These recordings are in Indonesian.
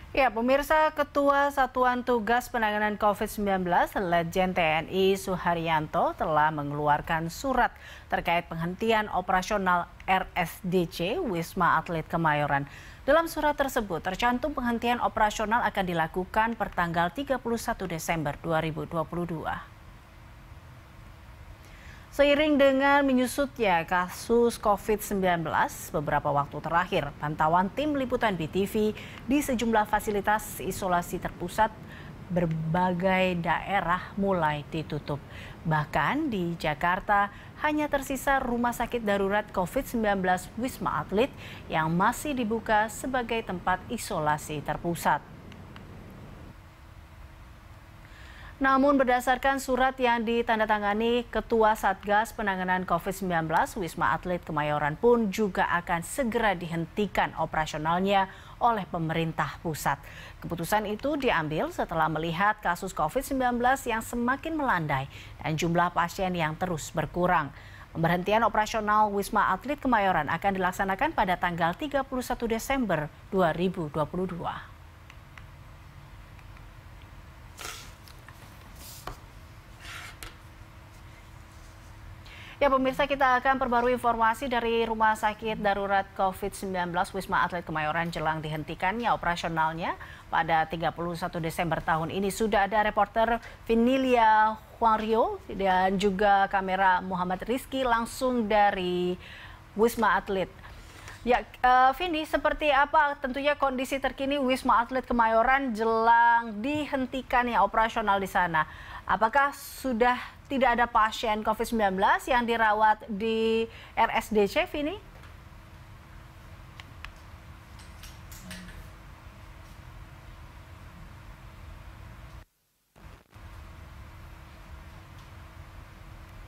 Ya, pemirsa, Ketua Satuan Tugas Penanganan COVID-19, Letjen TNI Suharyanto telah mengeluarkan surat terkait penghentian operasional RSDC Wisma Atlet Kemayoran. Dalam surat tersebut tercantum penghentian operasional akan dilakukan pertanggal 31 Desember 2022. Seiring dengan menyusutnya kasus COVID-19 beberapa waktu terakhir, pantauan tim liputan BTV di sejumlah fasilitas isolasi terpusat berbagai daerah mulai ditutup. Bahkan di Jakarta hanya tersisa rumah sakit darurat COVID-19 Wisma Atlet yang masih dibuka sebagai tempat isolasi terpusat. Namun berdasarkan surat yang ditandatangani Ketua Satgas Penanganan COVID-19, Wisma Atlet Kemayoran pun juga akan segera dihentikan operasionalnya oleh pemerintah pusat. Keputusan itu diambil setelah melihat kasus COVID-19 yang semakin melandai dan jumlah pasien yang terus berkurang. Pemberhentian operasional Wisma Atlet Kemayoran akan dilaksanakan pada tanggal 31 Desember 2022. Ya, pemirsa, kita akan perbarui informasi dari Rumah Sakit Darurat COVID-19 Wisma Atlet Kemayoran jelang dihentikannya operasionalnya pada 31 Desember tahun ini. Sudah ada reporter Vinilia Huario dan juga kamera Muhammad Rizky langsung dari Wisma Atlet. Ya, Vini, seperti apa tentunya kondisi terkini Wisma Atlet Kemayoran jelang dihentikannya operasional di sana? Apakah sudah tidak ada pasien COVID-19 yang dirawat di RSDC, Vini?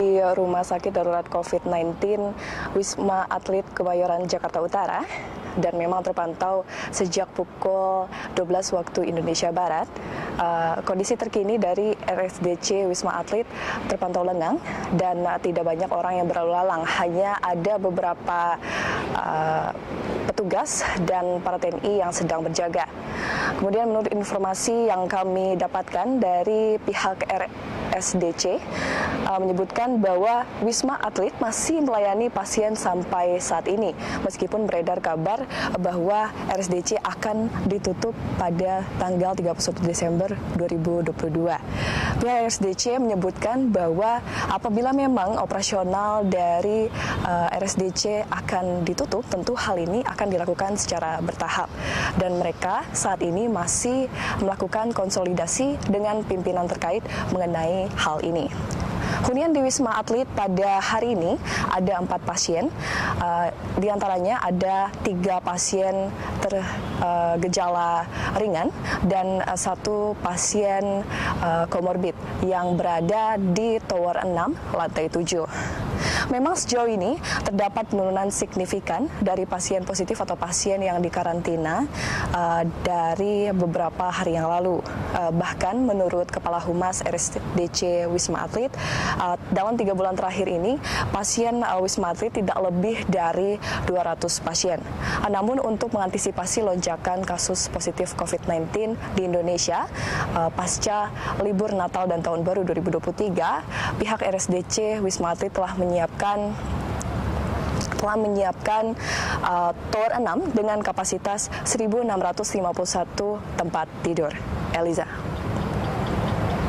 Di Rumah Sakit Darurat COVID-19 Wisma Atlet Kemayoran Jakarta Utara, dan memang terpantau sejak pukul 12 waktu Indonesia Barat. Kondisi terkini dari RSDC Wisma Atlet terpantau lengang dan tidak banyak orang yang berlalu lalang. Hanya ada beberapa petugas dan para TNI yang sedang berjaga. Kemudian menurut informasi yang kami dapatkan dari pihak RSDC menyebutkan bahwa Wisma Atlet masih melayani pasien sampai saat ini, meskipun beredar kabar bahwa RSDC akan ditutup pada tanggal 31 Desember 2022. Pihak RSDC menyebutkan bahwa apabila memang operasional dari RSDC akan ditutup, tentu hal ini akan dilakukan secara bertahap, dan mereka saat ini masih melakukan konsolidasi dengan pimpinan terkait mengenai hal ini. Hunian di Wisma Atlet pada hari ini ada 4 pasien, di antaranya ada 3 pasien tergejala ringan dan 1 pasien komorbid yang berada di Tower 6, lantai 7. Memang sejauh ini terdapat penurunan signifikan dari pasien positif atau pasien yang dikarantina dari beberapa hari yang lalu. Bahkan menurut Kepala Humas RSDC Wisma Atlet, dalam 3 bulan terakhir ini pasien Wisma Atlet tidak lebih dari 200 pasien. Namun untuk mengantisipasi lonjakan kasus positif COVID-19 di Indonesia pasca libur Natal dan Tahun Baru 2023, pihak RSDC Wisma Atlet telah menyiapkan Tower 6 dengan kapasitas 1.651 tempat tidur. Eliza.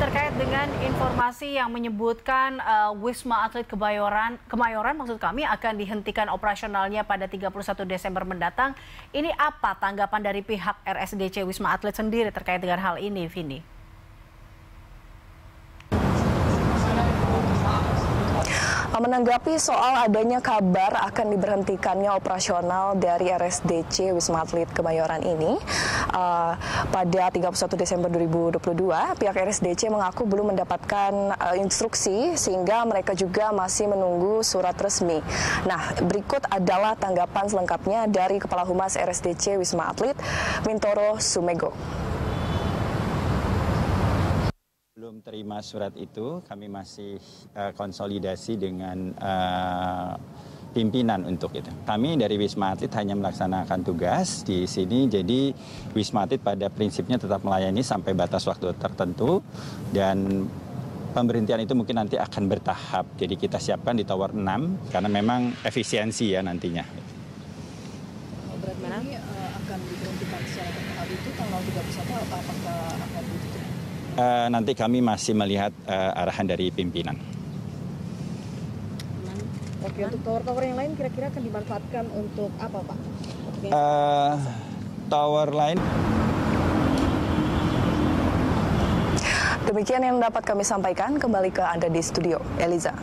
Terkait dengan informasi yang menyebutkan Wisma Atlet Kemayoran maksud kami akan dihentikan operasionalnya pada 31 Desember mendatang, ini apa tanggapan dari pihak RSDC Wisma Atlet sendiri terkait dengan hal ini, Vini? Menanggapi soal adanya kabar akan diberhentikannya operasional dari RSDC Wisma Atlet Kemayoran ini pada 31 Desember 2022, pihak RSDC mengaku belum mendapatkan instruksi sehingga mereka juga masih menunggu surat resmi. Nah, berikut adalah tanggapan selengkapnya dari Kepala Humas RSDC Wisma Atlet, Mintoro Sumego. Belum terima surat itu, kami masih konsolidasi dengan pimpinan untuk itu. Kami dari Wisma Atlet hanya melaksanakan tugas di sini, jadi Wisma Atlet pada prinsipnya tetap melayani sampai batas waktu tertentu, dan pemberhentian itu mungkin nanti akan bertahap. Jadi kita siapkan di Tower 6 karena memang efisiensi ya nantinya. Berarti ini akan diberhentikan secara bertahap itu tanggal 31 atau apakah akan ditutup? Nanti kami masih melihat arahan dari pimpinan. Oke, untuk tower-tower yang lain kira-kira akan dimanfaatkan untuk apa, Pak? Tower lain. Demikian yang dapat kami sampaikan. Kembali ke Anda di studio, Eliza.